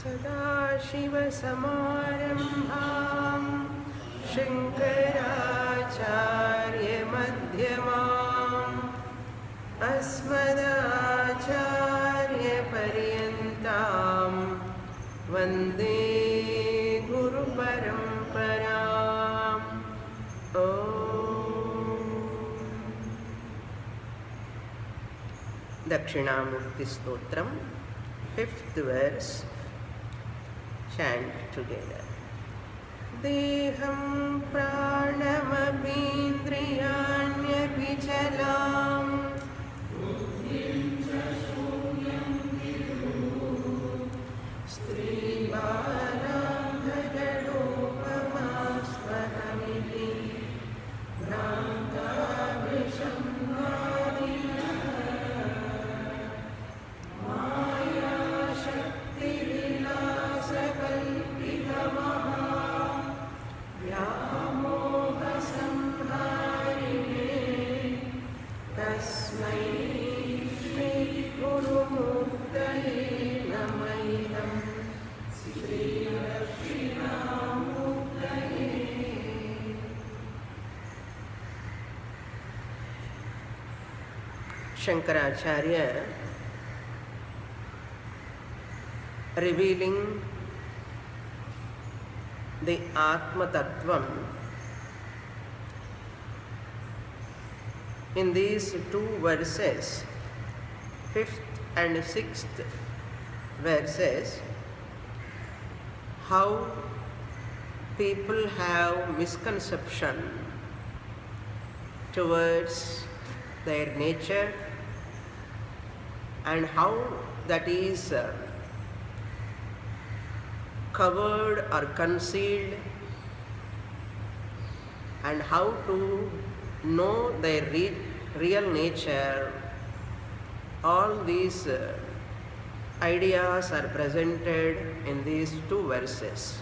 सदाशिवसमारम्भां शङ्कराचार्यमध्यमाम् अस्मदाचार्यपर्यन्तां वन्दे गुरुपरम्पराम्। Dakshinamurti Stotram, 5th verse, chant together. Deham pranamapindriyanyapi chalam Stribalam bhagadopamaspahamihi Nandavisham Shankaracharya revealing the Atma Tattvam in these two verses, 5th and 6th verses, how people have misconception towards their nature and how that is covered or concealed, and how to know their real nature. All these ideas are presented in these two verses.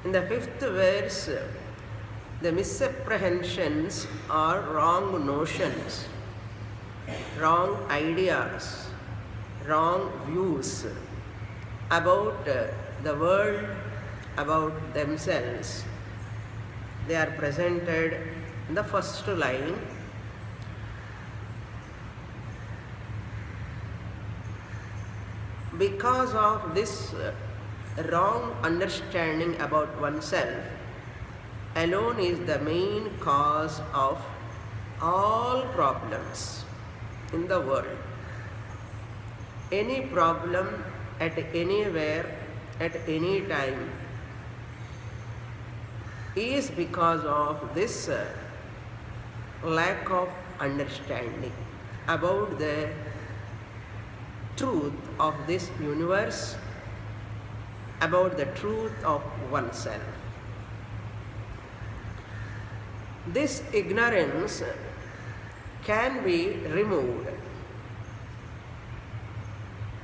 In the 5th verse, the misapprehensions or wrong notions, wrong ideas, wrong views about the world, about themselves, they are presented in the first line. Because of this wrong understanding about oneself alone is the main cause of all problems in the world. Any problem at anywhere, at any time, is because of this lack of understanding about the truth of this universe, about the truth of oneself. This ignorance can be removed.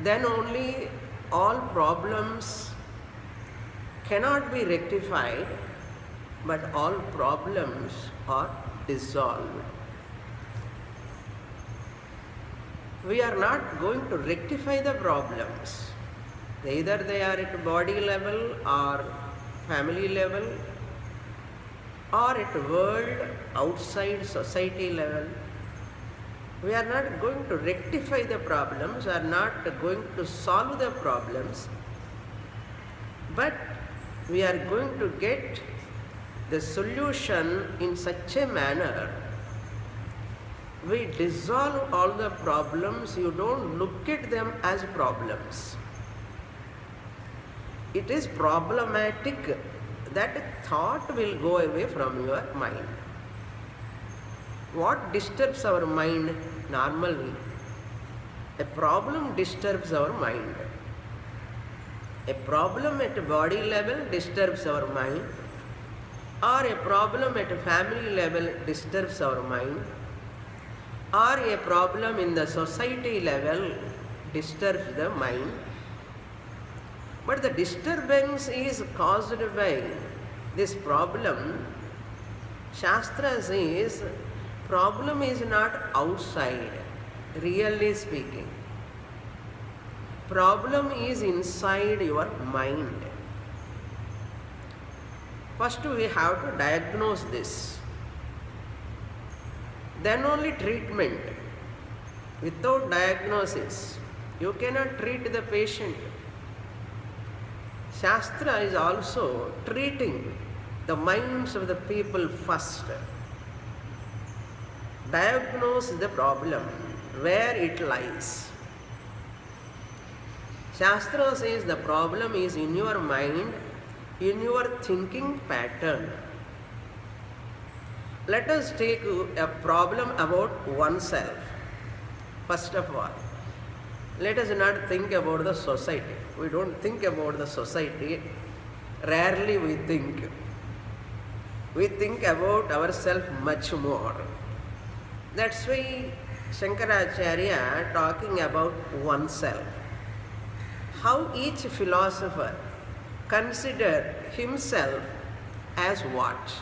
Then only all problems cannot be rectified, but all problems are dissolved. We are not going to rectify the problems. Either they are at body level or family level or at world, outside society level. We are not going to rectify the problems, are not going to solve the problems, but we are going to get the solution in such a manner. We dissolve all the problems. You don't look at them as problems. It is problematic. That thought will go away from your mind. What disturbs our mind normally? A problem disturbs our mind. A problem at body level disturbs our mind, or a problem at family level disturbs our mind, or a problem in the society level disturbs the mind. But the disturbance is caused by this problem. Shastra says problem is not outside, really speaking. problem is inside your mind. First we have to diagnose this. Then only treatment. Without diagnosis, you cannot treat the patient. Shastra is also treating the minds of the people first. Diagnose the problem, where it lies. Shastra says the problem is in your mind, in your thinking pattern. Let us take a problem about oneself. First of all, let us not think about the society. We don't think about the society. Rarely we think. We think about ourselves much more. That's why Shankaracharya talking about oneself. How each philosopher consider himself as what?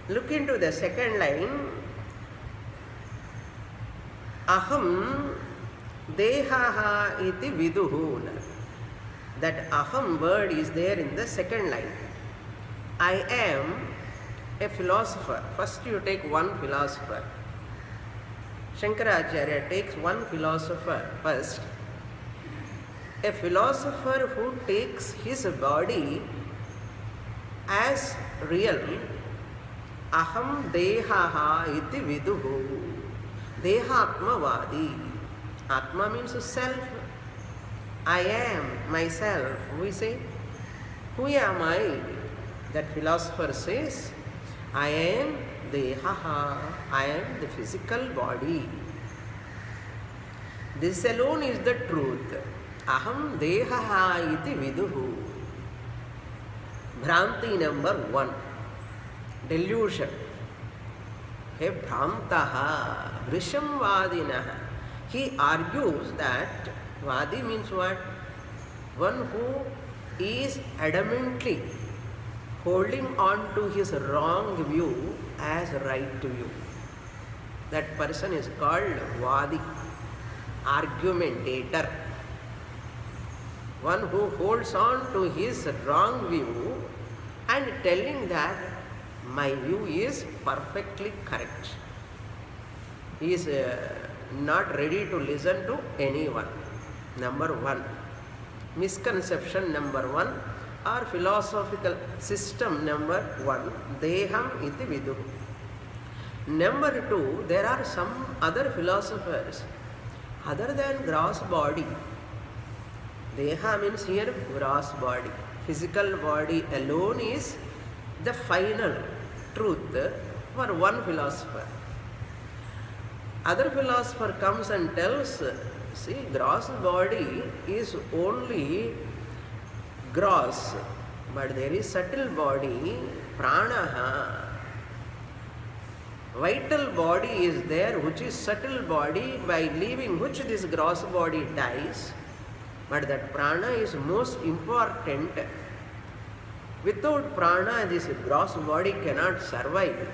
Look into the second line. Aham dehaha iti viduhu. That aham word is there in the second line. I am a philosopher. First you take one philosopher. Shankaracharya takes one philosopher first. A philosopher who takes his body as real. Aham dehaha iti viduhu. Dehatmavadi. Atma means self. I am myself. We say, who am I? That philosopher says, I am dehaha. I am the physical body. This alone is the truth. Aham dehaha iti viduhu. Bhranti number 1. Delusion. He bhrantaha, vrisham vadinaha. He argues that vadi means what? One who is adamantly holding on to his wrong view as right view. That person is called vadi, argumentator. One who holds on to his wrong view and telling that my view is perfectly correct. He is not ready to listen to anyone. Number 1. Misconception number 1 or philosophical system number 1. Deham iti viduhu. Number 2, there are some other philosophers other than gross body. Deha means here gross body. Physical body alone is the final truth for one philosopher. Other philosopher comes and tells, see, gross body is only gross, but there is subtle body, pranaha. Vital body is there, which is subtle body, by leaving which this gross body dies. But that prana is most important. Without prana, this gross body cannot survive.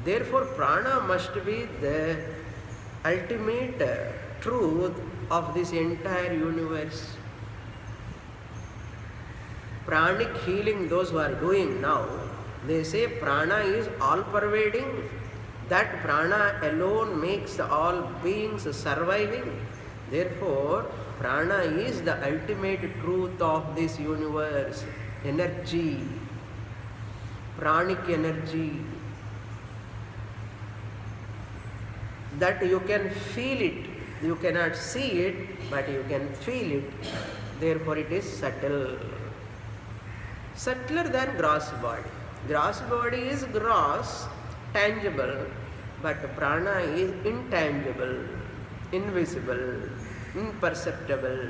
Therefore, prana must be the ultimate truth of this entire universe. Pranic healing, those who are doing now, they say prana is all-pervading. That prana alone makes all beings surviving. Therefore, prana is the ultimate truth of this universe. Energy, pranic energy, that you can feel it. You cannot see it, but you can feel it. Therefore, it is subtle. Subtler than gross body. Gross body is gross, tangible, but prana is intangible, invisible, imperceptible.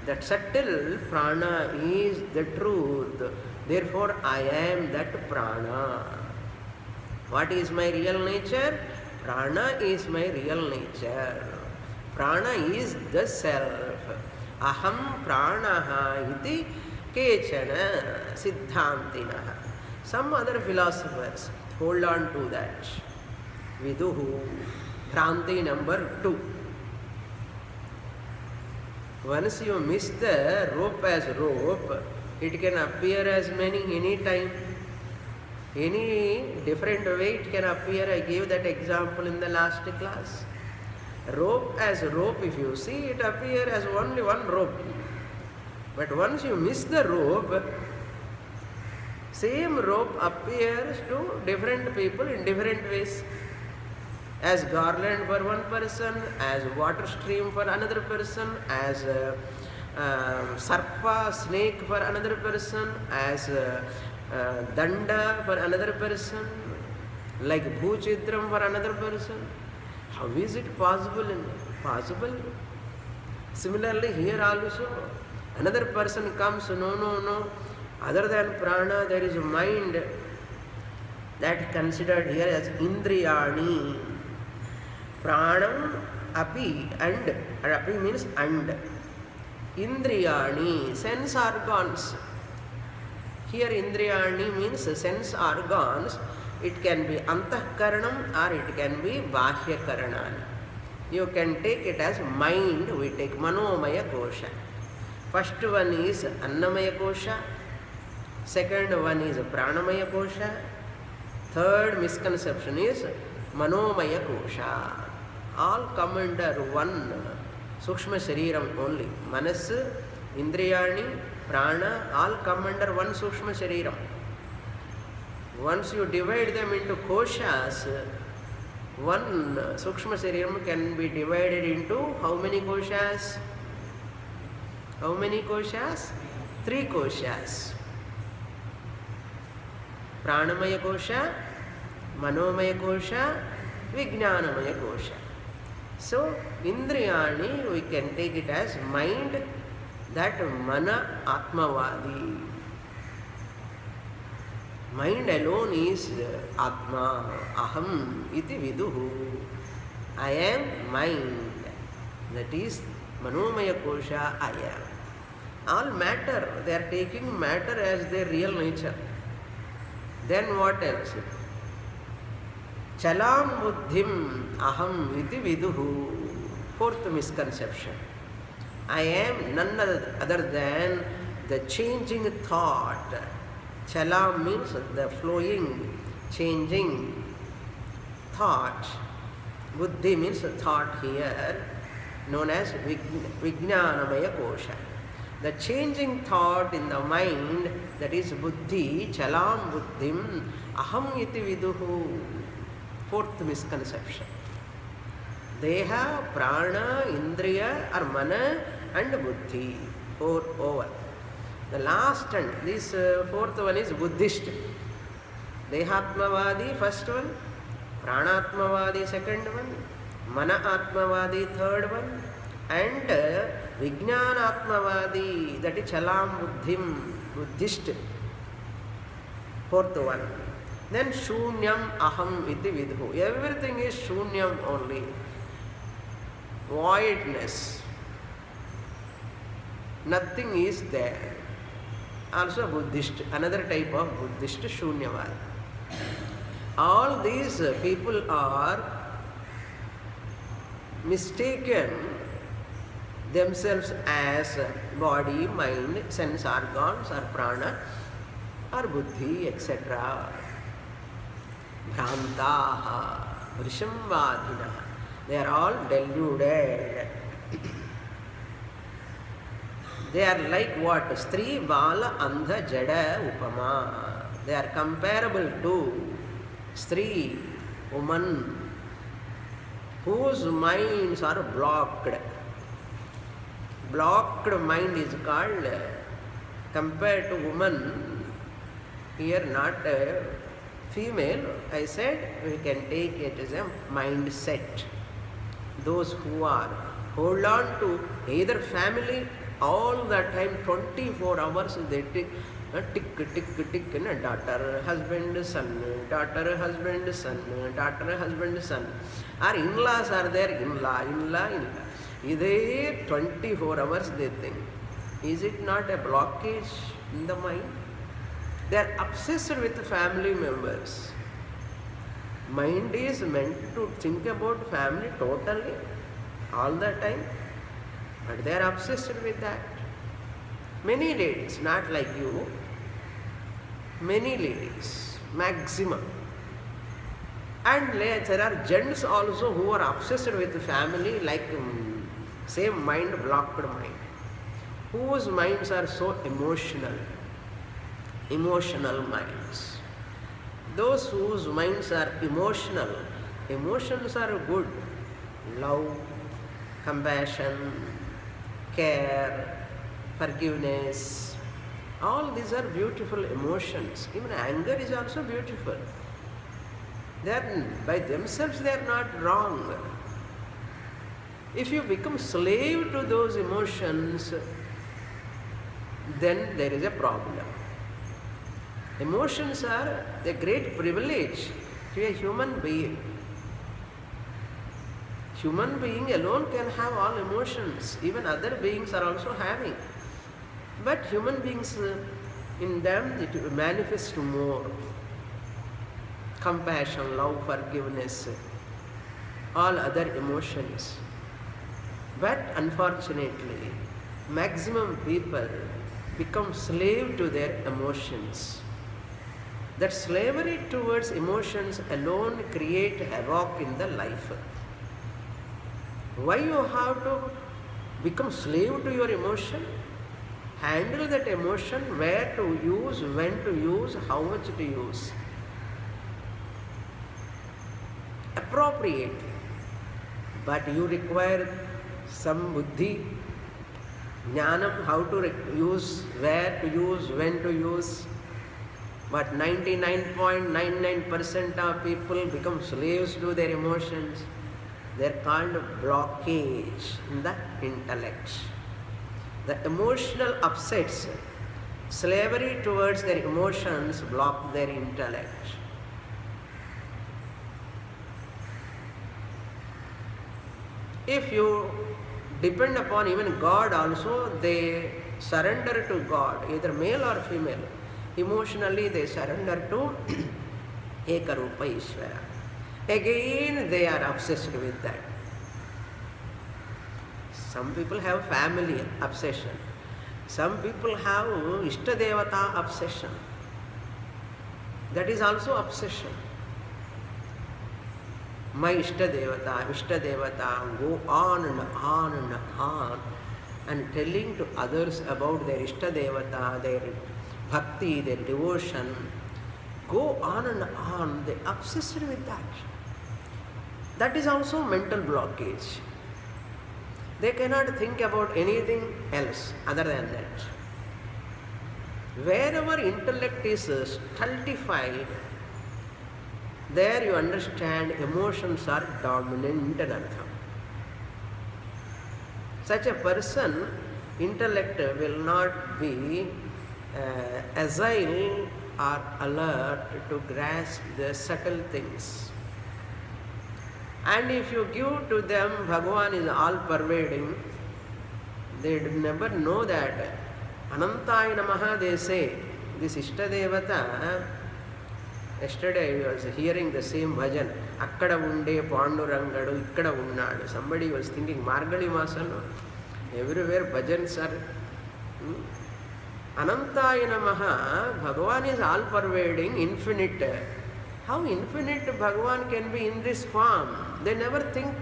That subtle prana is the truth. Therefore, I am that prana. What is my real nature? Prana is my real nature. Prana is the self. Aham pranaha iti kechana siddhantinaha. Some other philosophers hold on to that. Viduhu. Bhranti number 2. Once you miss the rope as rope, it can appear as many any time. Any different way it can appear. I gave that example in the last class. Rope as rope, if you see, it appears as only one rope. But once you miss the rope, same rope appears to different people in different ways. As garland for one person, as water stream for another person, as sarpa, snake for another person, as danda for another person, like bhuchidram for another person. How is it possible? Possible. Similarly, here also, another person comes, no. Other than prana, there is a mind that considered here as indriyani. Pranam, api, and api means and. Indriyani, sense organs. Here indriyani means sense organs. It can be antahkaranam or it can be bahyakaranani. You can take it as mind. We take manomaya kosha. First one is annamaya kosha. Second one is pranamaya kosha. Third misconception is manomaya kosha. All come under one sukshma shariram only. Manas, indriyani, prana, all come under one sukshma shariram. Once you divide them into koshas, one sukshma shariram can be divided into how many koshas? How many koshas? 3 koshas. Pranamaya kosha, manomaya kosha, vijnanamaya kosha. So, indriyani, we can take it as mind, that mana atmavadi. Mind alone is atma, aham iti viduhu. I am mind. That is manomaya kosha, I am. All matter, they are taking matter as their real nature. Then what else? Chalam buddhim aham iti viduhu. Fourth misconception. I am none other than the changing thought. Chalam means the flowing, changing thought. Buddhi means thought here, known as vijnanamaya kosha. The changing thought in the mind, that is buddhi, chalam buddhim, aham iti viduhu. Fourth misconception. Deha, prana, indriya or mana and buddhi. 4 over. The last and this fourth one is Buddhist. Dehatmavadi first one, Pranatmavadi second one, Mana-atmavadi third one, and Vijnanatmavadi, that is Chalam Buddhim, Buddhist, fourth one. Then Shunyam Aham iti vidhu. Everything is Shunyam only. Voidness. Nothing is there. Also Buddhist, another type of Buddhist Shunyavad. All these people are mistaken themselves as body, mind, sense organs or prana or buddhi, etc. Bhrantaha, Vrishambadhina. They are all deluded. They are like what? Stri, Bala, Andha, Jada, Upama. They are comparable to Stri, woman, whose minds are blocked. Blocked mind is called, compared to woman, here not a female, I said we can take it as a mindset. Those who are hold on to either family all the time, 24 hours they tick, and daughter, husband, son, daughter, husband, son, daughter, husband, son. Our in-laws are there, in-law. They 24 hours they think. Is it not a blockage in the mind? They are obsessed with family members. Mind is meant to think about family totally, all the time. But they are obsessed with that. Many ladies, not like you, many ladies, maximum. And there are gents also who are obsessed with the family, like same mind, blocked mind, whose minds are so emotional minds. Those whose minds are emotional, emotions are good, love, compassion, care, forgiveness, all these are beautiful emotions. Even anger is also beautiful. They are, by themselves they are not wrong. If you become slave to those emotions, then there is a problem. Emotions are a great privilege to a human being. Human being alone can have all emotions. Even other beings are also having. But human beings, in them it manifests more. Compassion, love, forgiveness, all other emotions. But unfortunately, maximum people become slave to their emotions. That slavery towards emotions alone create havoc in the life. Why you have to become slave to your emotion? Handle that emotion, where to use, when to use, how much to use. Appropriately. But you require some buddhi, jnanam, how to use, where to use, when to use. But 99.99% of people become slaves to their emotions. They are called blockage in the intellect. The emotional upsets, slavery towards their emotions block their intellect. If you depend upon even God also, they surrender to God, either male or female. Emotionally they surrender to Ekarupa Ishvara. Again they are obsessed with that. Some people have family obsession. Some people have Ishtadevata obsession. That is also obsession. My Ishtadevata, go on and on and on, and telling to others about their Ishtadevata, their bhakti, their devotion. Go on and on, they are obsessed with that. That is also mental blockage. They cannot think about anything else other than that. Wherever intellect is stultified, there you understand emotions are dominant and artham. Such a person, intellect will not be agile or alert to grasp the subtle things. And if you give to them Bhagavan is all pervading, they never know that. Anantaya Namaha, they say, this Ishtadevata, yesterday I was hearing the same bhajan, Akkada unde Pandurangadu, ikkada unnadu. Somebody was thinking, Margali Masano, everywhere bhajans are. Anantaya Namaha, Bhagavan is all pervading, infinite. How infinite Bhagavan can be in this form? They never think.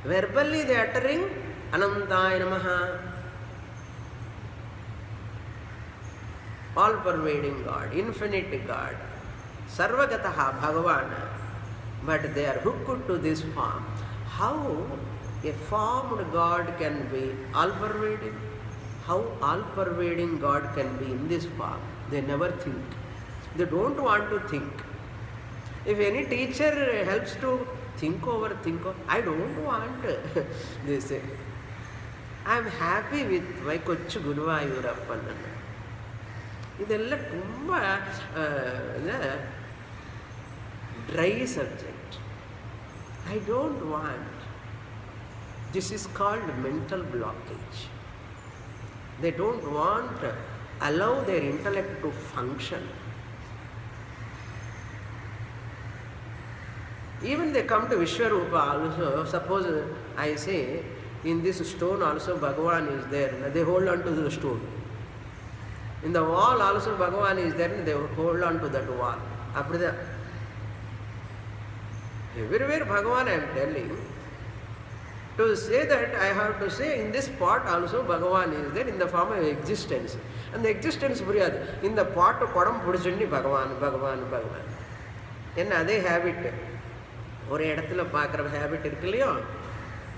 Verbally they are uttering Anantaya Namaha. All pervading God, infinite God, Sarvagataha Bhagavan. But they are hooked to this form. How a formed God can be all pervading? How all pervading God can be in this form? They never think. They don't want to think. If any teacher helps to think over, I don't want, they say. I am happy with my Kochu Guruvayurappan. ಇದೆಲ್ಲ ತುಂಬ dry subject. I don't want. This is called mental blockage. They don't want to allow their intellect to function. Even they come to Vishwarupa also, suppose I say, In this stone also Bhagavan is there. They hold on to the stone. In the wall also Bhagavan is there and they hold on to that wall. Everywhere Bhagavan I am telling. To say that I have to say in this pot also Bhagavan is there in the form of existence. And the existence புரியாது. In the pot குடம் பிடிச்சுன்னு Bhagavan, Bhagavan, Bhagavan. என்ன அதே habit ஒரு இடத்துல பார்க்குற habit இருக்கு இல்லையோ,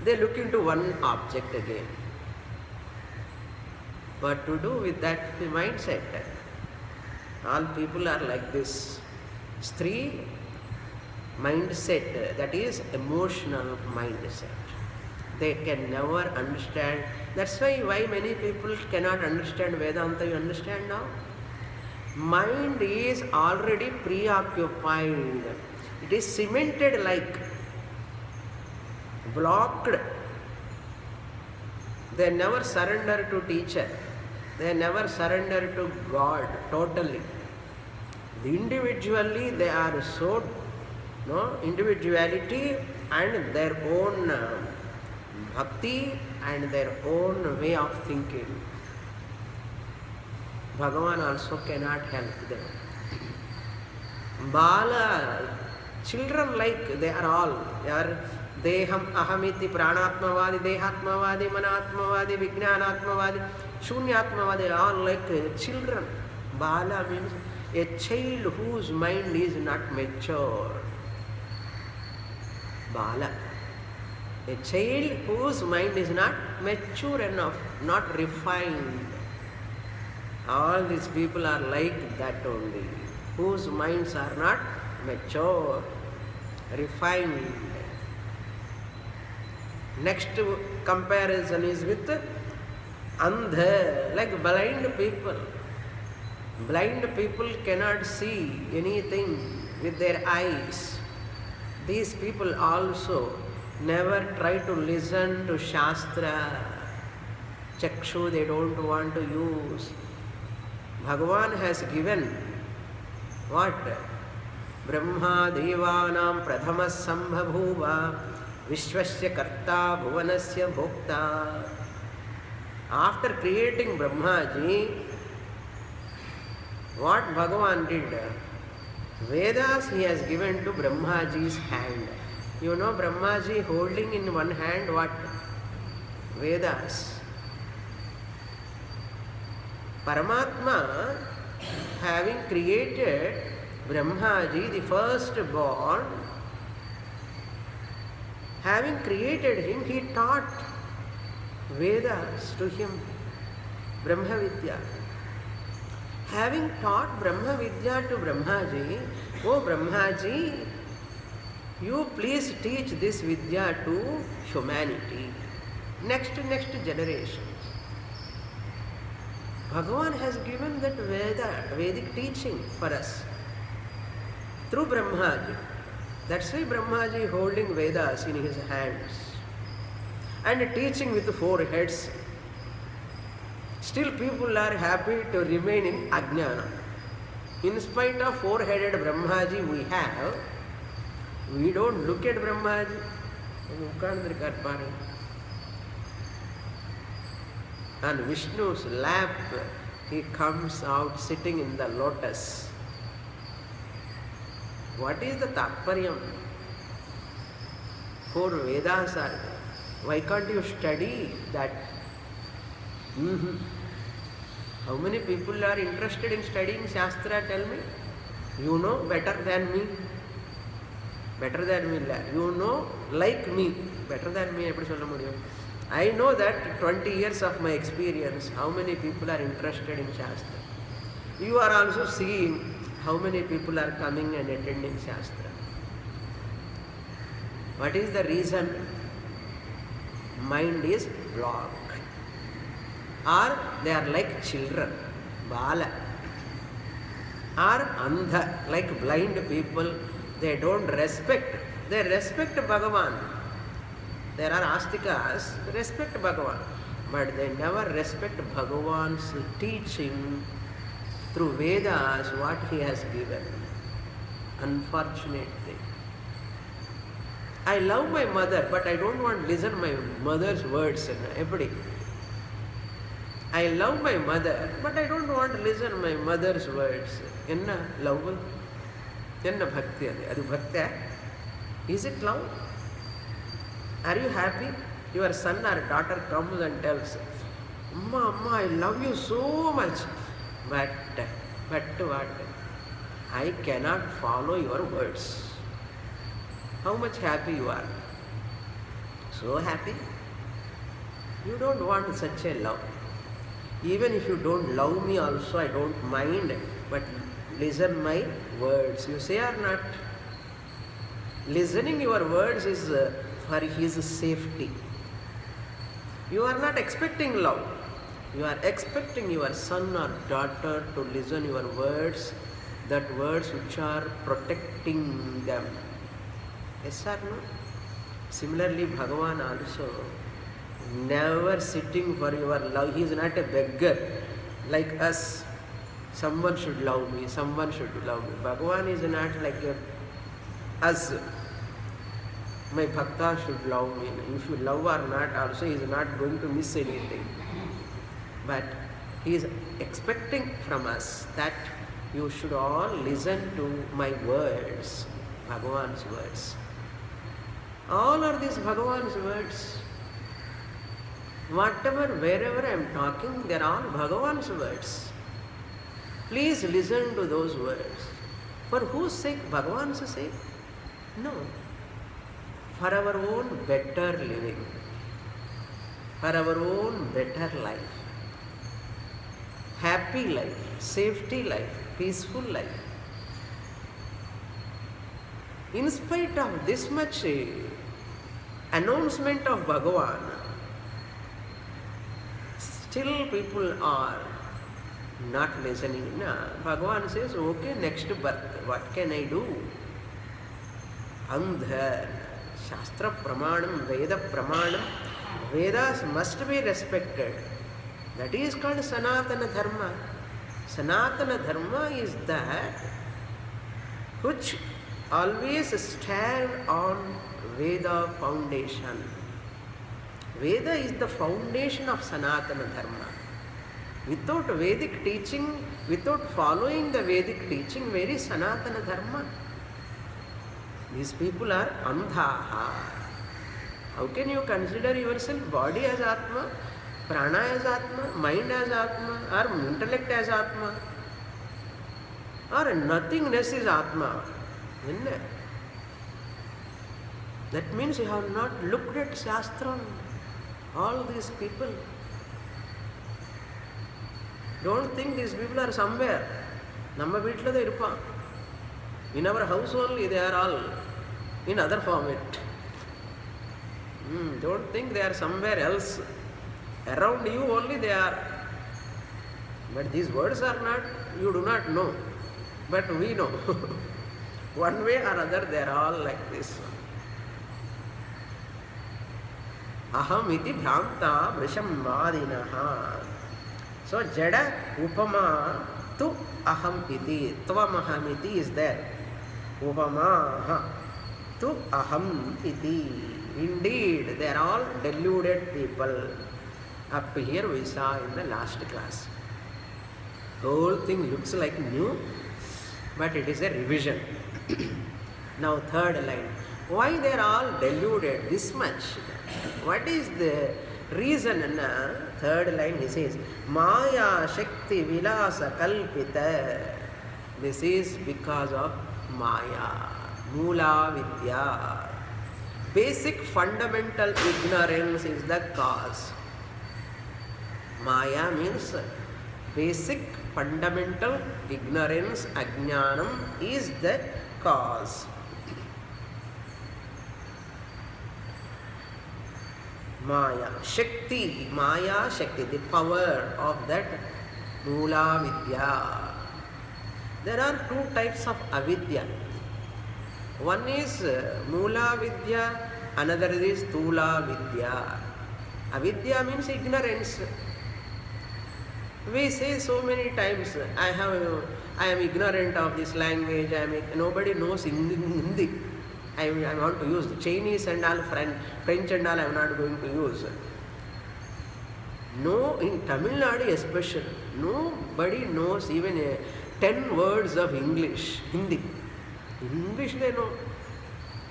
they look into one object again. What to do with that mindset? All people are like this. Stree mindset, that is emotional mindset. They can never understand. That's why many people cannot understand Vedanta. You understand now? Mind is already preoccupied. It is cemented, like blocked. They never surrender to teacher. They never surrender to God totally. Individually they are so individuality and their own bhakti and their own way of thinking. Bhagavan also cannot help them. Bala, children, like they are all, Deham, Ahamiti, Pranatmavadi, Dehatmavadi, Manatmavadi, Vijnanatmavadi, Shunyatmavadi, all like children. Bala means a child whose mind is not mature. Bala. A child whose mind is not mature enough, not refined. All these people are like that only, whose minds are not mature, refined. Next comparison is with andha, like blind people. Blind people cannot see anything with their eyes. These people also never try to listen to Shastra. Chakshu they don't want to use. Bhagavan has given what? Brahma Devanam Pradhama Sambhabhuva Vishwasya Karta Bhuvanasya Bhokta. After creating Brahmaji, what Bhagavan did? Vedas he has given to Brahmaji's hand. You know Brahmaji holding in one hand what? Vedas. Paramatma, having created Brahmaji, the first born, having created him, he taught Vedas to him, Brahma Vidya. Having taught Brahma Vidya to Brahmaji, oh Brahmaji, you please teach this Vidya to humanity, next generation. Bhagavan has given that Vedic teaching for us through Brahmaji. That's why Brahmaji holding Vedas in his hands and teaching with 4 heads. Still people are happy to remain in Ajnana. In spite of 4-headed Brahmaji we have, we don't look at Brahmaji. On Vishnu's lap, he comes out sitting in the lotus. What is the Tatparyam? 4 Vedas are there. Why can't you study that? How many people are interested in studying Shastra? Tell me. You know better than me. Better than me. You know like me. Better than me. I know that 20 years of my experience, how many people are interested in Shastra. You are also seeing how many people are coming and attending Shastra. What is the reason? Mind is blocked. Or they are like children, Bala. Or Andha, like blind people, they don't respect. They respect Bhagavan. There are Astikas, they respect Bhagavan. But they never respect Bhagavan's teaching through Vedas, what he has given. Unfortunate thing. I love my mother, but I don't want to listen my mother's words. I love my mother, but I don't want to listen my mother's words. Enna love? Enna bhakti adi? Adu bhakti? Is it love? Are you happy? Your son or daughter comes and tells, Amma, I love you so much. But what? I cannot follow your words. How much happy you are? So happy? You don't want such a love. Even if you don't love me also, I don't mind. But listen my words. You say or not? Listening your words is for his safety. You are not expecting love. You are expecting your son or daughter to listen your words, that words which are protecting them. Yes or no? Similarly, Bhagavan also never sitting for your love. He is not a beggar like us. Someone should love me, someone should love me. Bhagavan is not like us. My bhakta should love me. If you love or not, also he is not going to miss anything. But he is expecting from us that you should all listen to my words, Bhagavan's words. All are these Bhagavan's words. Whatever, wherever I am talking, they are all Bhagavan's words. Please listen to those words. For whose sake? Bhagavan's sake? No. For our own better living. For our own better life. Happy life, safety life, peaceful life. In spite of this much announcement of Bhagavan, still people are not listening. Bhagavan says, okay, next birth, what can I do? Andhar, Shastra Pramanam, Veda Pramanam, Vedas must be respected. That is called Sanatana Dharma. Sanatana Dharma is that which always stand on Veda foundation. Veda is the foundation of Sanatana Dharma. Without Vedic teaching, without following the Vedic teaching, where is Sanatana Dharma? These people are Andhaha. How can you consider yourself body as Atma, prana as Atma, mind as Atma, or intellect as Atma? Or nothingness is Atma? Isn't it? That means you have not looked at Shastra. All these people. Don't think these people are somewhere. Namma veetla da iruppan. In our house only they are all in other format. Don't think they are somewhere else. Around you only they are. But these words are not, you do not know. But we know. One way or other they are all like this. Aham iti bhranta vrisham vadinaha. So jada upama tu aham iti. Tvam aham iti is there. Upama tu aham iti. Indeed, they are all deluded people. Up here we saw in the last class. The whole thing looks like new, but it is a revision. Now third line. Why they are all deluded this much? What is the reason? Third line he says, Maya Shakti Vilasa Kalpita. This is because of Maya, Mula Vidya. Basic fundamental ignorance is the cause. Maya means basic fundamental ignorance, ajnanam is the cause. Maya, Shakti, Maya Shakti, the power of that Mula Vidya. There are two types of avidya. One is Mula Vidya, another is Tula Vidya. Avidya means ignorance. We say so many times, I am ignorant of this language, nobody knows Hindi. I want to use the Chinese and all, French and all I am not going to use. No, in Tamil Nadu especially, nobody knows even 10 words of English, Hindi. English they know.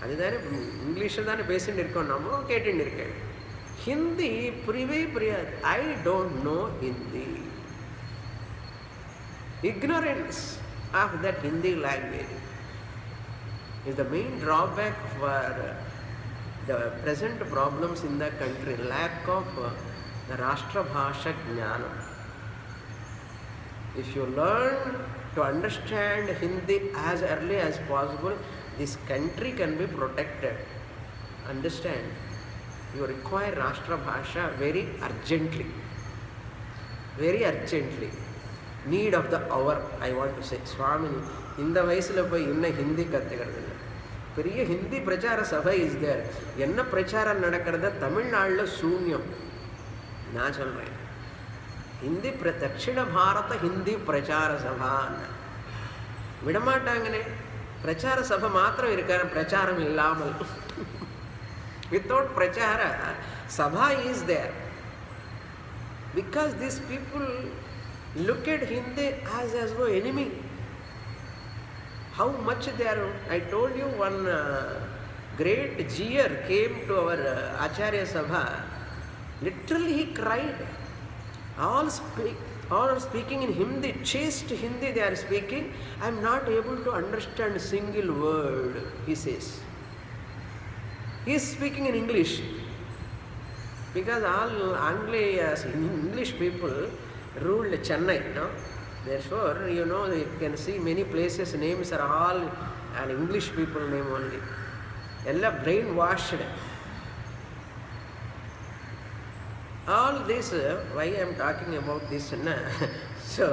அதுதானே இங்கிலீஷில் தானே பேசிட்டு இருக்கோம், நம்ம கேட்டுட்டு இருக்கேன். ஹிந்தி புரியவே புரியாது. I don't know Hindi. Ignorance of that Hindi language is the main drawback for the present problems in the country. Lack of the Rashtra Bhasha Jnanam. If you learn to understand Hindi as early as possible, this country can be protected. Understand? You require Rashtra Bhasha very urgently. Very urgently. Need of the hour, I want to say. Swamini, இந்த வயசில் போய் இன்னும் ஹிந்தி கற்றுக்கிறது இல்லை. பெரிய ஹிந்தி பிரச்சார சபை is there. என்ன பிரச்சாரம் நடக்கிறத தமிழ்நாட்டில் சூன்யம். நான் சொல்கிறேன், ஹிந்தி தட்சிண பாரத ஹிந்தி பிரச்சார சபான்னு விடமாட்டாங்கன்னே. பிரச்சார சபை மாத்திரம் இருக்கார, பிரச்சாரம் இல்லாமல். Without prachara, sabha is there. Because these people look at Hindi as an enemy. How much they are. I told you one great jeer came to our Acharya Sabha. Literally he cried. All speaking in Hindi, chaste Hindi they are speaking. I am not able to understand a single word, he says. He is speaking in English. Because all English people ruled Chennai, no? Therefore, you know, you can see many places names are all an English people name only. Ella brainwashed. All this, why I am talking about this? So,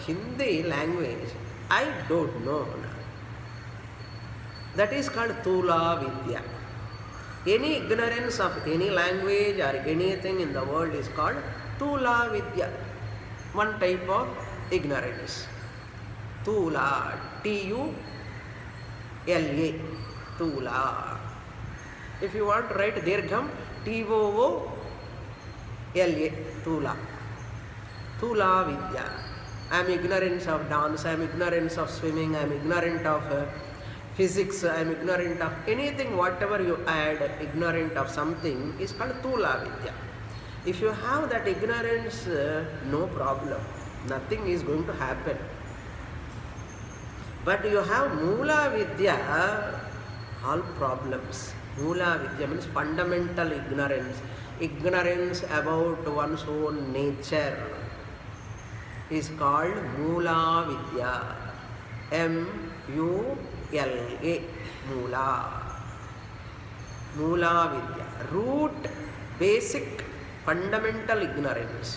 Hindi language, I don't know. That is called Tula Vidya. Any ignorance of any language or anything in the world is called Tula Vidya. One type of ignorance. Tula, T-U-L-A, Tula. If you want to write Dirgham, T-O-O-L-A, Tula. Tula Vidya. I am ignorant of dance, I am ignorant of swimming, I am ignorant of physics, I am ignorant of anything, whatever you add, ignorant of something is called Tula Vidya. If you have that ignorance, no problem. Nothing is going to happen. But you have Mula Vidya, all problems. Mula Vidya means fundamental ignorance. Ignorance about one's own nature is called Mula Vidya. M-U-L-A, Mula. Mula Vidya. Root, basic, fundamental ignorance.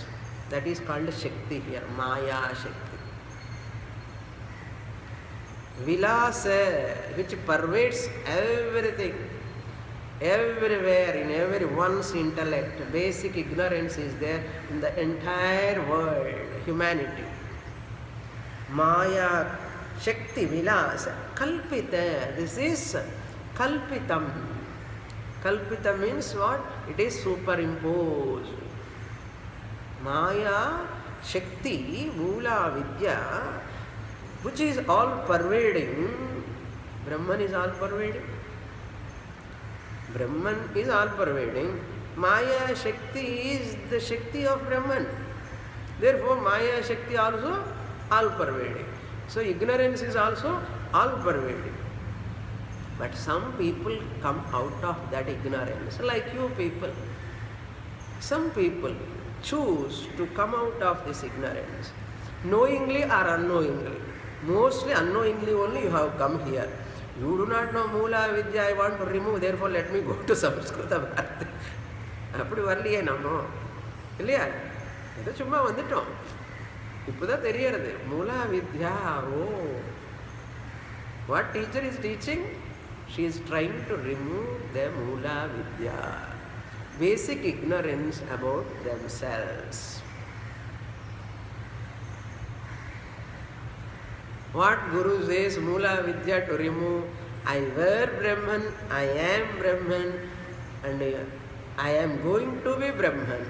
That is called Shakti here, Maya Shakti. Vilasa, which pervades everything, everywhere, in everyone's intellect. Basic ignorance is there in the entire world, humanity. Maya Shakti Vilasa, Kalpita. This is Kalpitam. Kalpita means what? It is superimposed. Maya Shakti Mula Vidya, which is all pervading. Brahman is all pervading. Brahman is all pervading. Maya Shakti is the Shakti of Brahman. Therefore Maya Shakti also all pervading. So ignorance is also all pervading. But some people come out of that ignorance, like you people. Some people choose to come out of this ignorance, knowingly or unknowingly. Mostly unknowingly only you have come here. You do not know Mula Vidya, I want to remove, therefore let me go to Samskrita Bharati. அப்படி வரலையே நம்ம, இல்லையா? ஏதோ சும்மா வந்துட்டோம். இப்போதான் தெரியறது மூலா வித்யா. ஓ, what teacher is teaching? She is trying to remove the Mula Vidya, basic ignorance about themselves. What Guru says, Mula Vidya to remove, I were Brahman, I am Brahman, and I am going to be Brahman.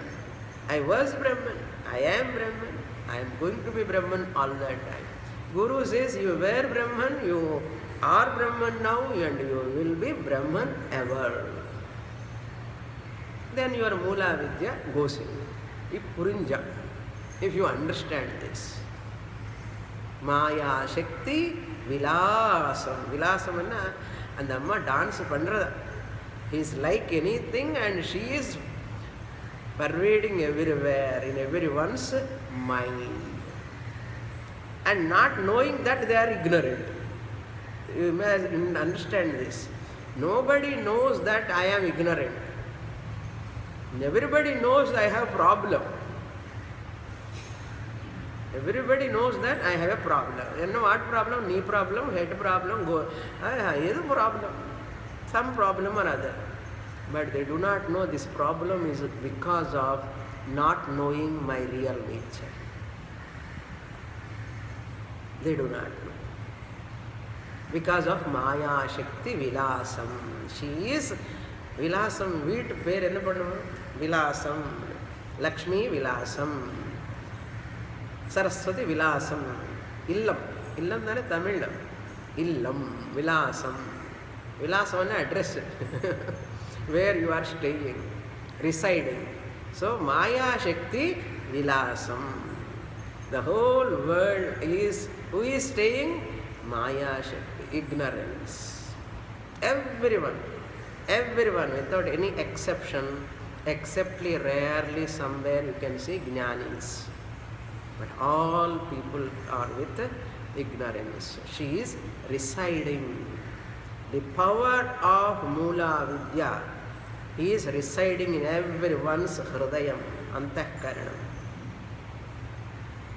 I was Brahman, I am Brahman, I am going to be Brahman all the time. Guru says you were Brahman, you are Brahman now, and you will be Brahman ever. Then your Mula Vidya goes in. If you understand this. Maya Shakti Vilasam. Vilasam anna and amma dance pandradha. He is like anything and she is pervading everywhere in everyone's mind. And not knowing that they are ignorant. You must understand this. Nobody knows that I am ignorant. Everybody knows I have a problem. Everybody knows that I have a problem. You know what problem? Knee problem, head problem, is a problem. Some problem or other. But they do not know this problem is because of not knowing my real nature. They do not know. Because of Maya Shakti Vilasam. She is Vilasam. Veet per enna pannuvom? Vilasam. Lakshmi Vilasam. Saraswati Vilasam. Illam. Illam thane Tamil. Illam. Vilasam. Vilasam is address. Where you are staying, residing. So Maya Shakti Vilasam. The whole world is, who is staying? Maya Shakti, ignorance. Everyone without any exception, exceptly rarely somewhere you can see Jnanis. But all people are with ignorance. She is residing. The power of Mula Vidya is residing in everyone's Hridayam, Antahkaranam.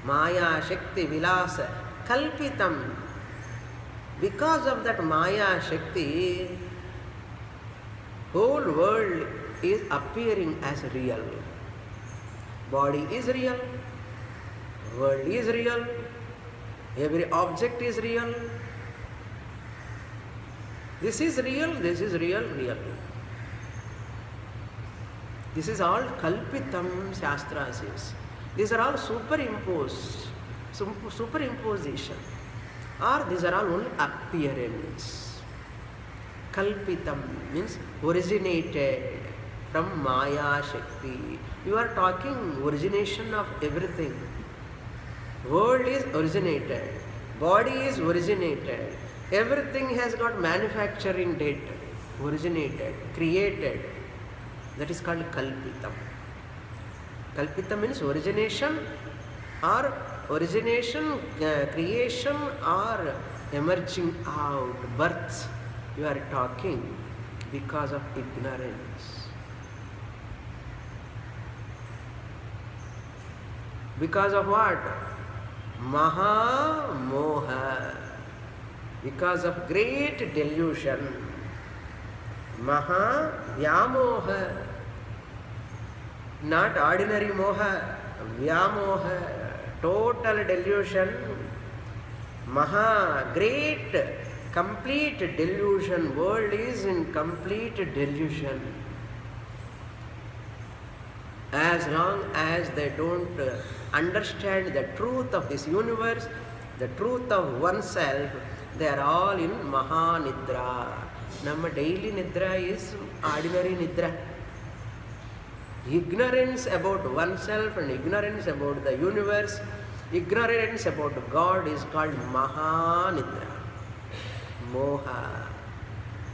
Maya Shakti Vilasa Kalpitam. Because of that Maya Shakti, whole world is appearing as real. Body is real, world is real, every object is real. This is real, this is real, real. This is all Kalpitam, Shastra says. These are all superimposition. Or these are all only appearance. Kalpitam means originated from Maya Shakti. You are talking origination of everything. World is originated. Body is originated. Everything has got manufacturing date. Originated, created. That is called Kalpitam. Kalpitam means origination or creation or emerging out, birth. You are talking because of ignorance. Because of what? Maha Moha. Because of great delusion. Maha Vyamoha. Not ordinary moha, Vyamoha. Total delusion. Maha, great, complete delusion. World is in complete delusion. As long as they don't understand the truth of this universe, the truth of oneself, they are all in Maha Nidra. Nama daily Nidra is ordinary Nidra. Ignorance about oneself and ignorance about the universe, ignorance about God is called Mahanidra. Moha.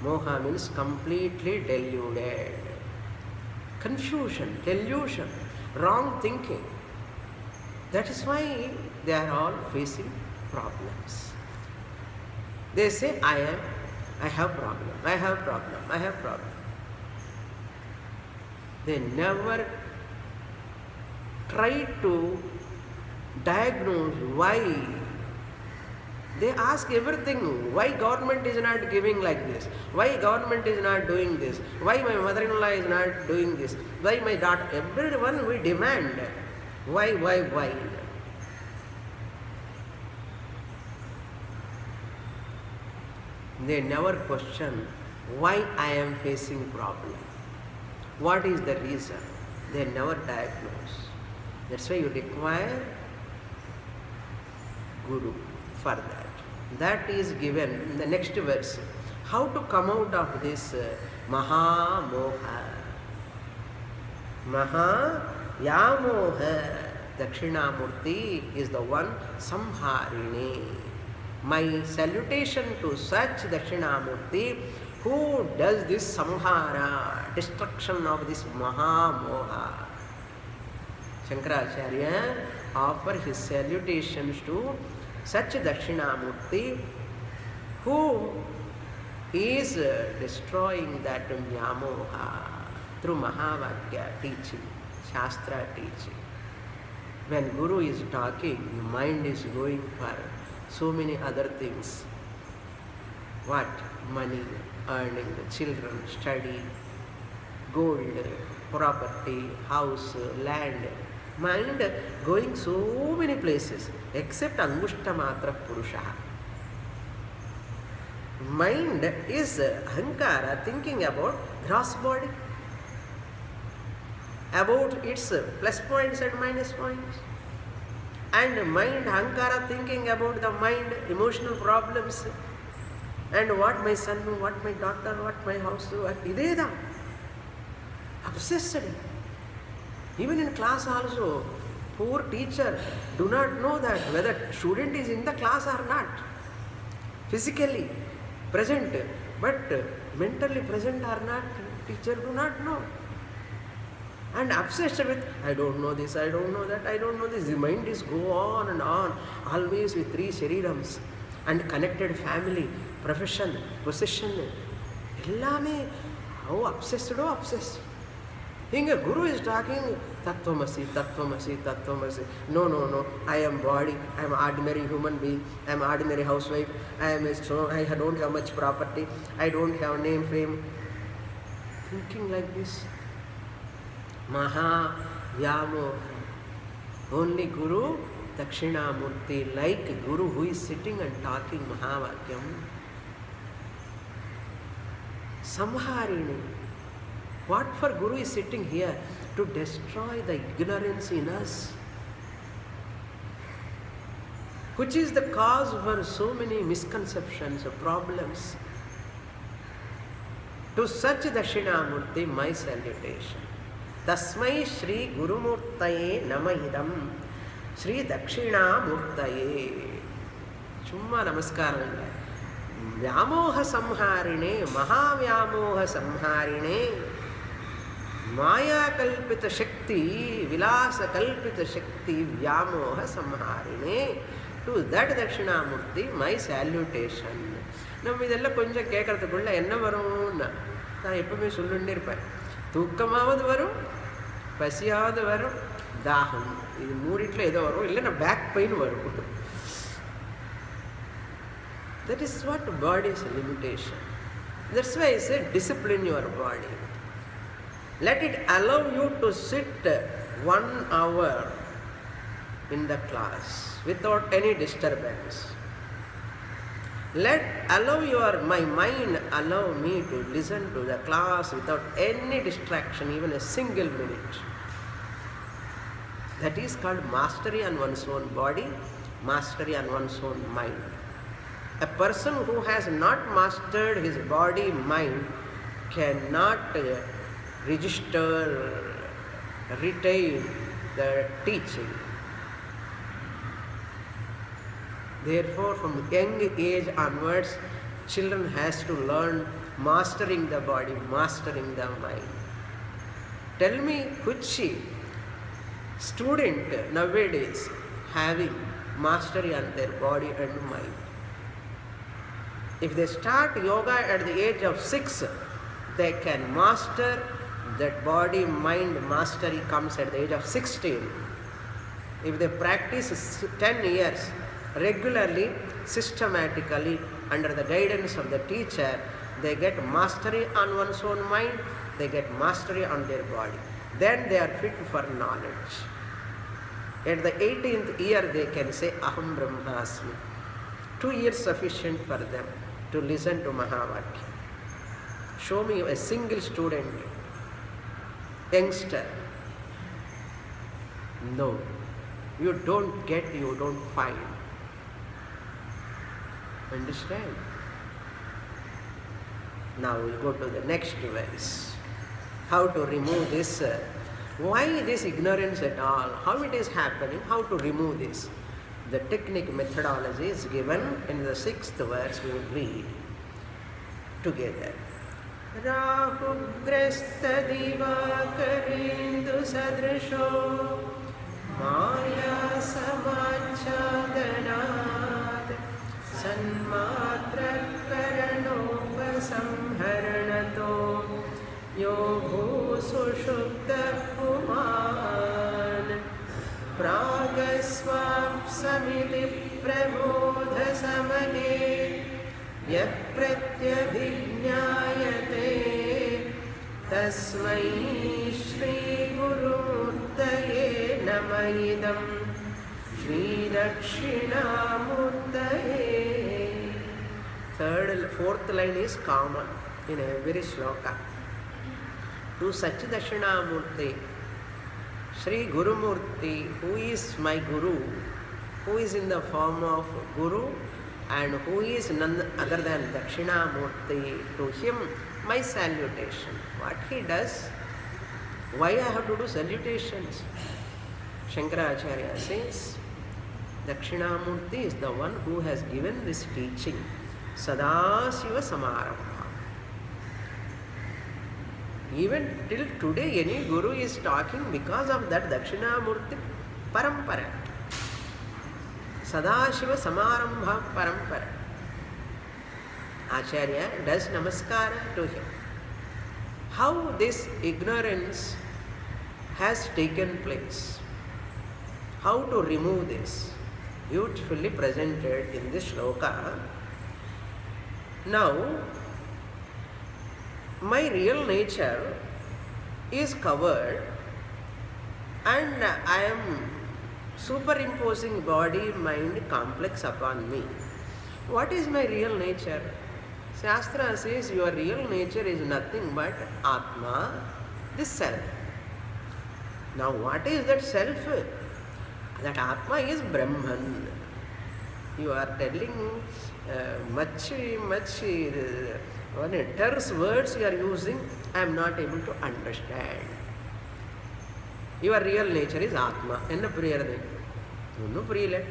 Moha means completely deluded. Confusion, delusion, wrong thinking. That is why they are all facing problems. They say, I have problem, I have problem, I have problem. They never try to diagnose why. They ask everything. Why government is not giving like this? Why government is not doing this? Why my mother-in-law is not doing this? Why my daughter? Everyone we demand. Why? They never question why I am facing problem. What is the reason? They never diagnose. That's why you require Guru for that. That is given in the next verse. How to come out of this Maha Moha? Maha Yamoha. Dakshinamurti is the one Samharini. My salutation to such Dakshinamurti who does this samhara, destruction of this Mahamoha. Shankaracharya offers his salutations to such Dakshinamurti who is destroying that Vyamoha through Mahavakya teaching, Shastra teaching. When Guru is talking, the mind is going for so many other things. What? Money, earning, children, study, gold, property, house, land. Mind going so many places, except Angushtamatra Purusha. Mind is Ahankara, thinking about gross body, about its plus points and minus points. And mind, Ahankara, thinking about the mind, emotional problems. And what my son, what my daughter, what my house, what ideda. Obsessed. Even in class also, poor teacher do not know that whether student is in the class or not. Physically present, but mentally present or not, teacher do not know. And obsessed with, I don't know this, I don't know that, I don't know this. The mind is go on and on, always with three sharirams and connected family, profession, possession. Ellame, how obsessed, oh obsessed. Here Guru is talking, Tattvamasi, Tattvamasi, Tattvamasi. No, I am body, I am ordinary human being, I am ordinary housewife, I don't have much property, I don't have name, fame. Thinking like this. Maha Vyamo. Only Guru, Dakshinamurti, like Guru who is sitting and talking Mahavakyam. Samharini. What for Guru is sitting here? To destroy the ignorance in us, which is the cause for so many misconceptions, problems. To such Dakshinamurti, my salutation. Tasmai Shri Gurumurtaye Namahidam Shri Dakshinamurtaye. Chumma namaskaram. Vyamoha samharine, Mahavyamoha samharine, Maya kalpita shakti, Vilasa kalpita shakti, Vyamoha samharine. To that Dakshinamurti, my salutation. நம்ம இதெல்லாம் கொஞ்சம் கேட்கறதுக்குள்ள என்ன வரும்னா நான் எப்பவுமே சொல்லிட்டே இருப்பேன். தூக்கமாவது வரும், பசியாவது வரும், தாகம் இது மூடிட்டுல ஏதோ வரும், இல்லைன்னா பேக் பெயின் வரும். That is what body's limitation. That's why I say discipline your body. Let it allow you to sit 1 hour in the class without any disturbance. My mind allow me to listen to the class without any distraction, even a single minute. That is called mastery on one's own body, mastery on one's own mind. A person who has not mastered his body, mind, cannot register, retain the teaching. Therefore, from young age onwards, children has to learn mastering the body, mastering the mind. Tell me which student nowadays having mastery on their body and mind. If they start yoga at the age of 6, they can master that body, mind mastery comes at the age of 16. If they practice 10 years, regularly, systematically, under the guidance of the teacher, they get mastery on one's own mind, they get mastery on their body. Then they are fit for knowledge. At the 18th year, they can say, Aham Brahmasmi. 2 years sufficient for them to listen to Mahavakya. Show me a single student, youngster. No. You don't get, you don't find. Understand? Now we'll go to the next verse. How to remove this? Why this ignorance at all? How it is happening? How to remove this? The technique methodology is given in the 6th verse. We will read together. Rahugrasta divakarendu sadrisho Maya samachhadanat Sanmatra karanopasamharanato Yo bhusushupta puman Pragasvam samiti prabodha samane Yah pratyabhignayate Tasmai Shri Gurumurtaye Namayidam Shri Dakshinamurtaye. Fourth line is common in every shloka. To Satchidashinamurti, Shri Gurumurti, who is my Guru, who is in the form of Guru and who is none other than Dakshinamurti, to him my salutation. What he does, why I have to do salutations? Shankaracharya says, Dakshinamurti is the one who has given this teaching, Sadasiva Samarambha. Even till today, any Guru is talking because of that Dakshinamurti Parampara. Sadashiva Samarambha Parampara. Acharya does namaskara to him. How this ignorance has taken place? How to remove this? Beautifully presented in this shloka. Now, my real nature is covered and I am superimposing body-mind complex upon me. What is my real nature? Shastra says your real nature is nothing but Atma, this self. Now what is that self? That Atma is Brahman. You are telling much terse words you are using, I am not able to understand. Your real nature is Atma. Enna puriyaradu? Onnu puriyala.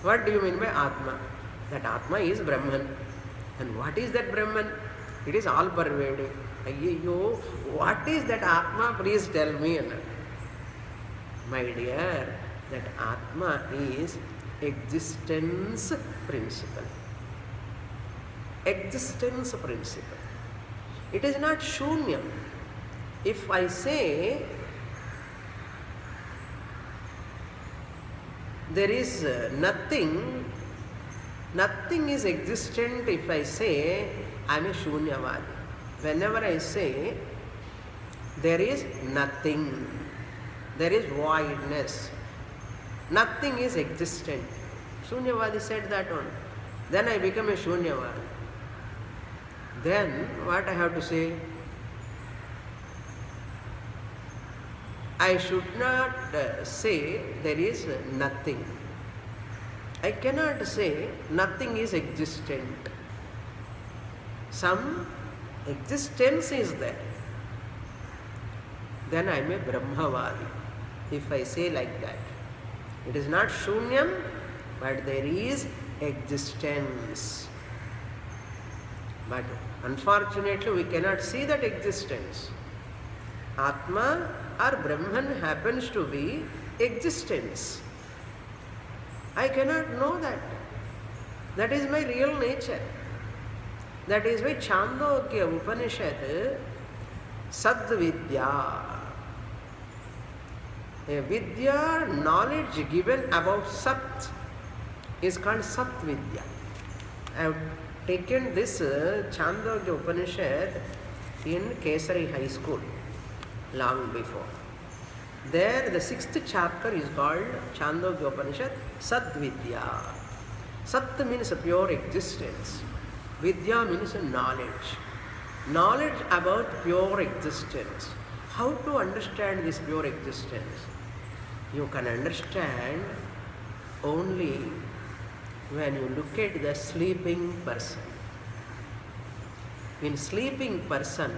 What do you mean by Atma? That Atma is Brahman. And what is that Brahman? It is all pervading. Ayyo, what is that Atma? Please tell me. My dear, that Atma is existence principle. Existence principle. It is not shunyam. If I say there is nothing, nothing is existent. If I say I am a shunyavadi. Whenever I say there is nothing, there is voidness, nothing is existent. Shunyavadi said that one. Then I become a shunyavadi. Then what I have to say? I should not say there is nothing. I cannot say nothing is existent. Some existence is there. Then I am a Brahmavadi. If I say like that. It is not shunyam, but there is existence. But unfortunately we cannot see that existence. Atma or Brahman happens to be existence. I cannot know that. That is my real nature. That is why Chandogya Upanishad, Sadvidya. A Vidya, knowledge given about Sat, is called Satvidya. I have taken this Chandogya Upanishad in Kesari High School long before. There the 6th chapter is called Chandogya Upanishad Sadvidya. Sat means pure existence. Vidya means knowledge. Knowledge about pure existence. How to understand this pure existence? You can understand only when you look at the sleeping person. In sleeping person,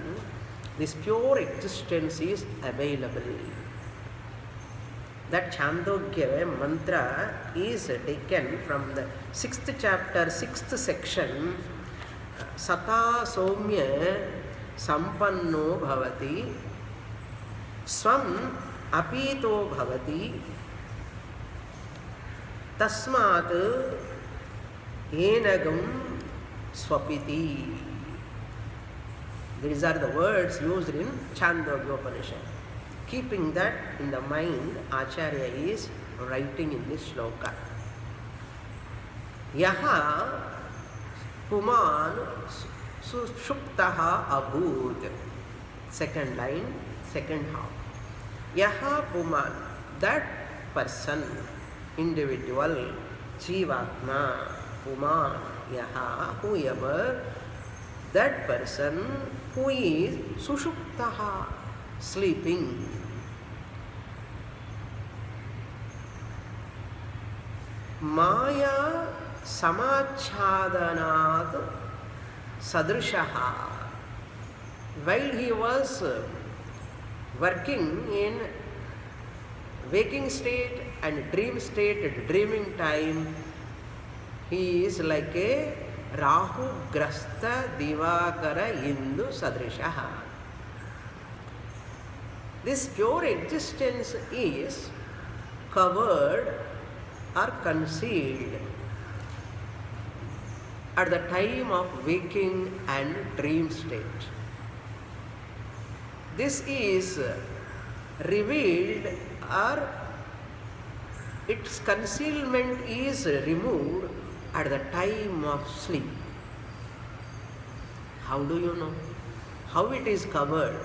this pure existence is available. That Chandogya mantra is taken from the 6th chapter, 6th section. Sata Somya Sampanno Bhavati Swam Apito Bhavati Tasmat Enagam Swapiti. These are the words used in Chandogya Upanishad. Keeping that in the mind, Acharya is writing in this shloka. Yaha Puman Sushuptaha Abhut. Second line, second half. Yaha Puman, that person, individual, Jivatma, Puman, Yaha, whoever, that person who is Sushuptaha, sleeping. Maya Samachhadanat Sadrishaha. While he was working in waking state and dream state at dreaming time, he is like a Rahu Grasta Divakara Indu Sadrishaha. This pure existence is covered or concealed at the time of waking and dream state. This is revealed or its concealment is removed at the time of sleep. How do you know? How it is covered?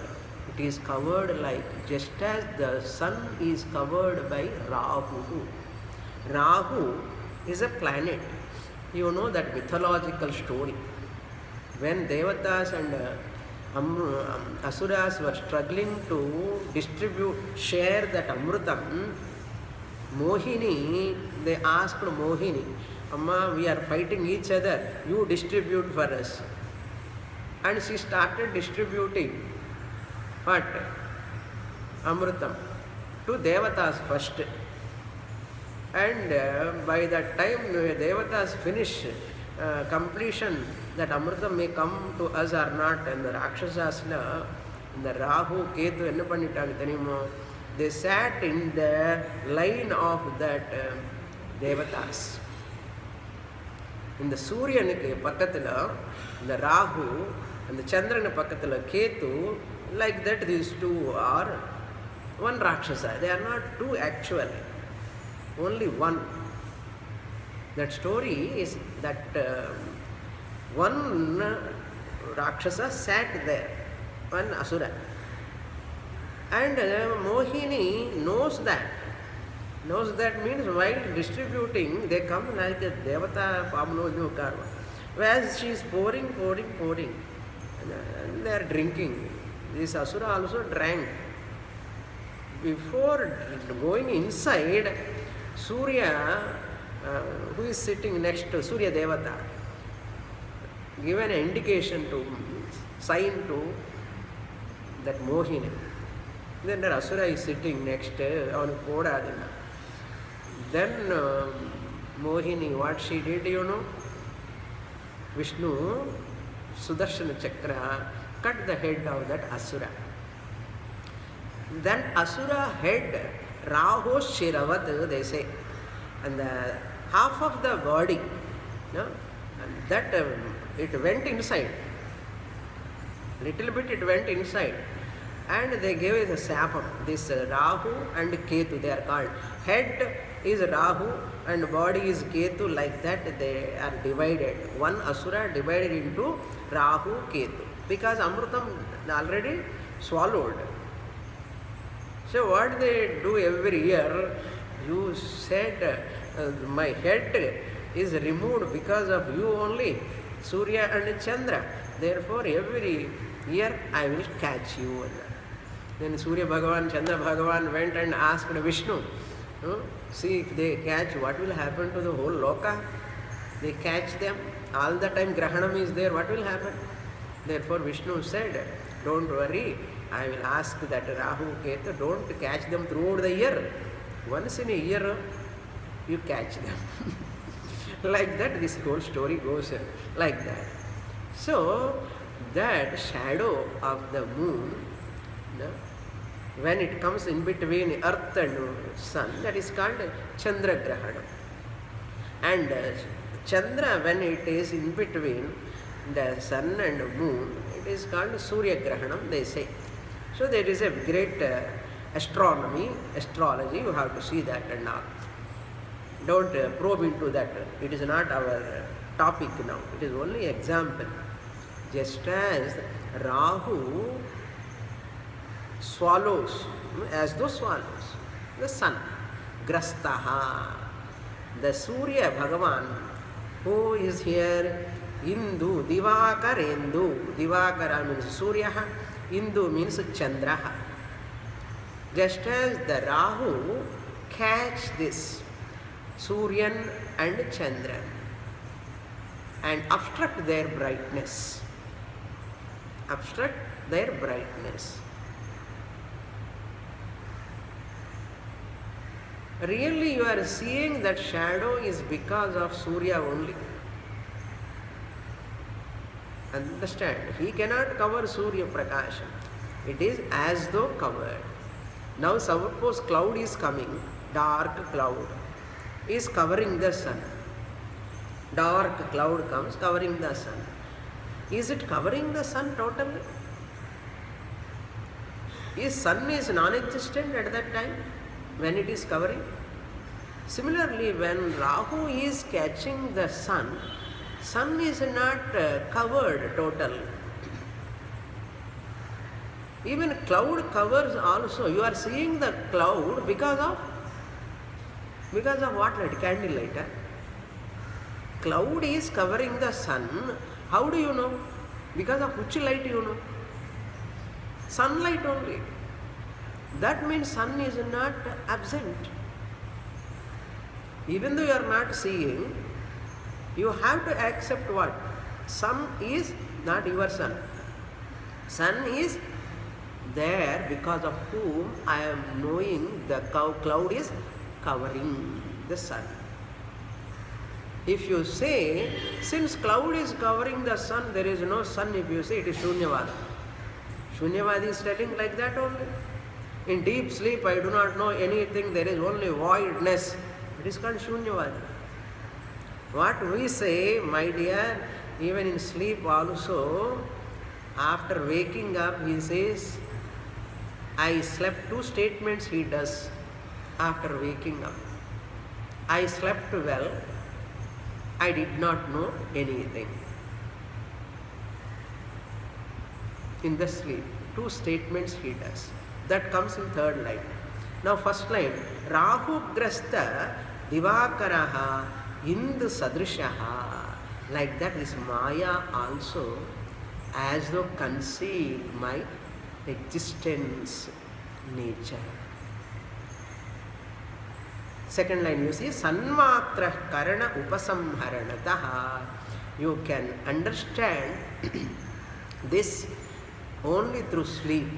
It is covered like just as the sun is covered by Rahu. Rahu is a planet. You know that mythological story. When Devatas and Asuras were struggling to share that Amrutam, Mohini, they asked Mohini, Amma, we are fighting each other, you distribute for us. And she started distributing what? Amrutam to Devatas first. And by that time Devatas finish completion, that Amrutam may come to us or not, and the Rakshasas, the Rahu, Ketu, enna pannitaanga theriyuma, they sat in the line of that Devatas. In the Suryanuku pakkathula, the Rahu, and the Chandrana pakkathula Ketu, like that these two are one Rakshasa. They are not two actually, only one. That story is that one Rakshasa sat there, one Asura. And Mohini knows that. Knows that means while distributing, they come like a Devata Pamno Karma. Whereas she is pouring. And they are drinking. This Asura also drank. Before going inside, Surya, who is sitting next to Surya Devata, given an indication to, sign to that Mohini. Then the Asura is sitting next on Kodadina. Then Mohini, what she did, you know? Vishnu, Sudarshana Chakra, cut the head of that Asura. Then Asura head, Raho Shiravat, they say. And the half of the body, and that it went inside. Little bit it went inside. And they gave it a sapam. This Rahu and Ketu, they are called. Head is Rahu and body is Ketu, like that they are divided. One Asura divided into Rahu, Ketu. Because Amrutam already swallowed. So what they do every year, you said my head is removed because of you only. Surya and Chandra. Therefore, every year I will catch you. Then Surya Bhagavan, Chandra Bhagavan went and asked Vishnu, see if they catch, what will happen to the whole loka? They catch them, all the time Grahanam is there, what will happen? Therefore Vishnu said, don't worry, I will ask that Rahu, Ketu, don't catch them throughout the year. Once in a year, you catch them. Like that, this whole story goes like that. So, that shadow of the moon, when it comes in between earth and sun, that is called Chandra Grahana. And Chandra, when it is in between the sun and moon, it is called Surya Grahanam, they say. So there is a great astronomy, astrology, you have to see that and all. Don't probe into that. It is not our topic now. It is only example. Just as Rahu swallows, as though swallows, the sun, Grastaha, the Surya Bhagavan, who is here, Indu, Divakarendu, Divakara means Surya, Indu means Chandra. Just as the Rahu catch this Suryan and Chandra and obstruct their brightness. Obstruct their brightness. Really you are seeing that shadow is because of Surya only. Understand? He cannot cover Surya Prakasha. It is as though covered. Now suppose cloud is coming, dark cloud is covering the sun. Dark cloud comes covering the sun. Is it covering the sun totally? Is sun is non-existent at that time when it is covering? Similarly, when Rahu is catching the sun, sun is not covered totally. Even cloud covers also. You are seeing the cloud because of what light? Candle light. Cloud is covering the sun. How do you know? Because of which light you know? Sunlight only. That means sun is not absent. Even though you are not seeing, you have to accept what? Sun is not your sun. Sun is there because of whom I am knowing the cloud is covering the sun. If you say, since cloud is covering the sun, there is no sun, if you say it is Shunyavada. Shunyavada is telling like that only. In deep sleep, I do not know anything, there is only voidness. It is called Shunyavada. What we say, my dear, even in sleep also, after waking up, he says, I slept. Two statements he does after waking up. I slept well. I did not know anything. In the sleep, two statements he does. That comes in third line. Now first line, Rahu Grasta Divakaraha Indu Sadrishaha. Like that is Maya also, as though concealed my existence, nature. Second line you see, Sanmatra Karana Upasamharanataha. You can understand this only through sleep.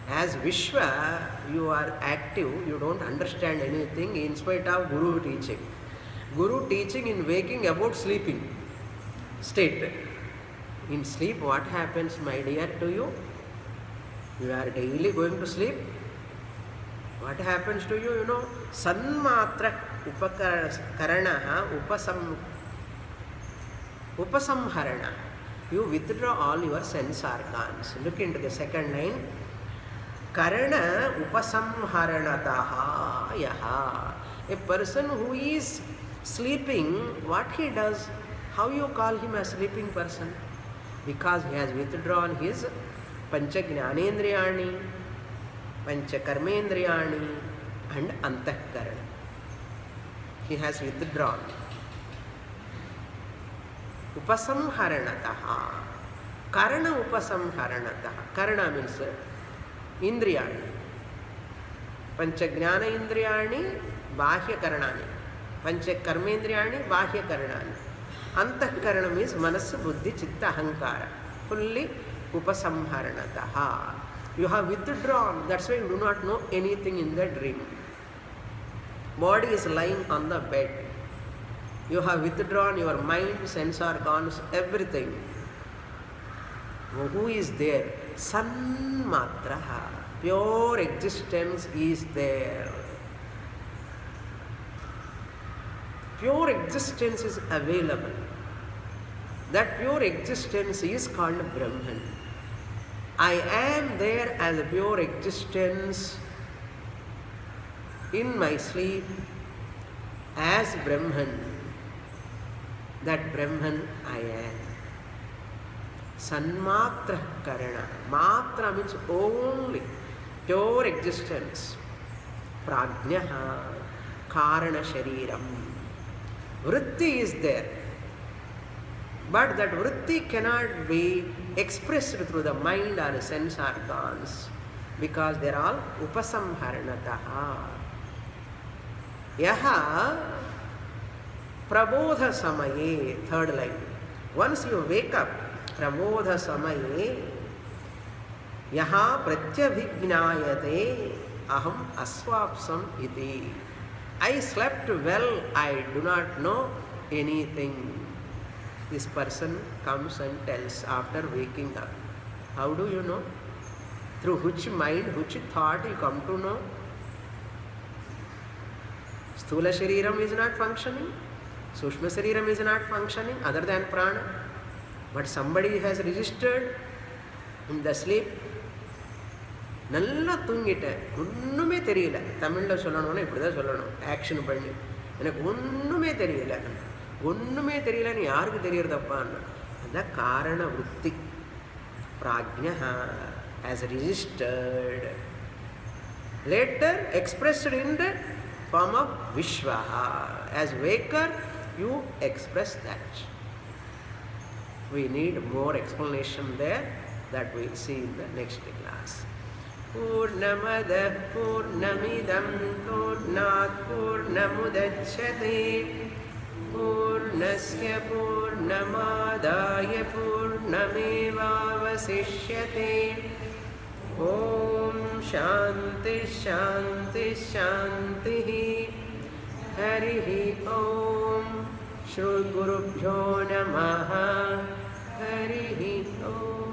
As Vishwa, you are active, you don't understand anything in spite of Guru teaching. Guru teaching in waking about sleeping state. In sleep, what happens, my dear, to you? You are daily going to sleep. What happens to you, you know? Sanmatra upakaranaha upasamharana. You withdraw all your sense organs. Look into the second line. Karana upasamharanataha yaha. A person who is sleeping, what he does? How you call him a sleeping person? Because he has withdrawn his Pancha Jnanendriyani, Pancha Karmendriyani and Antahkarana. He has withdrawn. upasamharanatah. Karana upasamharanatah. Karana means indriyani. Pancha jnana indriyani, bahya karanani. Pancha karmendriyani, bahya karanani. Antahkarana means manasa, buddhi, chitta, ahankara. Fully upasamharanatah. You have withdrawn, that's why you do not know anything in the dream. Body is lying on the bed. You have withdrawn your mind, sense organs, everything. Who is there? Sanmatraha. Pure existence is there. Pure existence is available. That pure existence is called Brahman. I am there as a pure existence in my sleep as Brahman. That Brahman I am. Sanmatra karana. Matra means only. Pure existence. Prajnaha. Karana shariram. Vritti is there. But that vritti cannot be expressed through the mind or sense organs because they are all upasamharanataha. Yaha prabodha samaye, third line. Once you wake up, prabodha samaye, yaha pratyabhignayate aham aswapsam iti. I slept well, I do not know anything. This person comes and tells after waking up. How do you know? Through which mind, which thought you come to know? Sthula Shariram is not functioning. Sushma Shariram is not functioning other than prana. But somebody has registered in the sleep. நல்லா தூங்கிட்டேன், ஒன்றுமே தெரியல. தமிழில் சொல்லணும்னா இப்படி தான் சொல்லணும், action பண்ணி. எனக்கு ஒன்றுமே தெரியல, ஒன்றுமே தெரியலன்னு யாருக்கு தெரியறதப்பான்னு. அதுதான் காரண விருத்தி. Prajna has registered. Later expressed in the form of Vishwaha. As waker, you express that. We need more explanation there, that we'll see in the next class. Purnamada Purnamidam Purnat Purnamudachyate Purnasya Purnamadaya Purnamevavasishyate. Om Shanti Shanti Shanti. Harihi Om. Shri Gurubhyo Namaha. Harihi Om.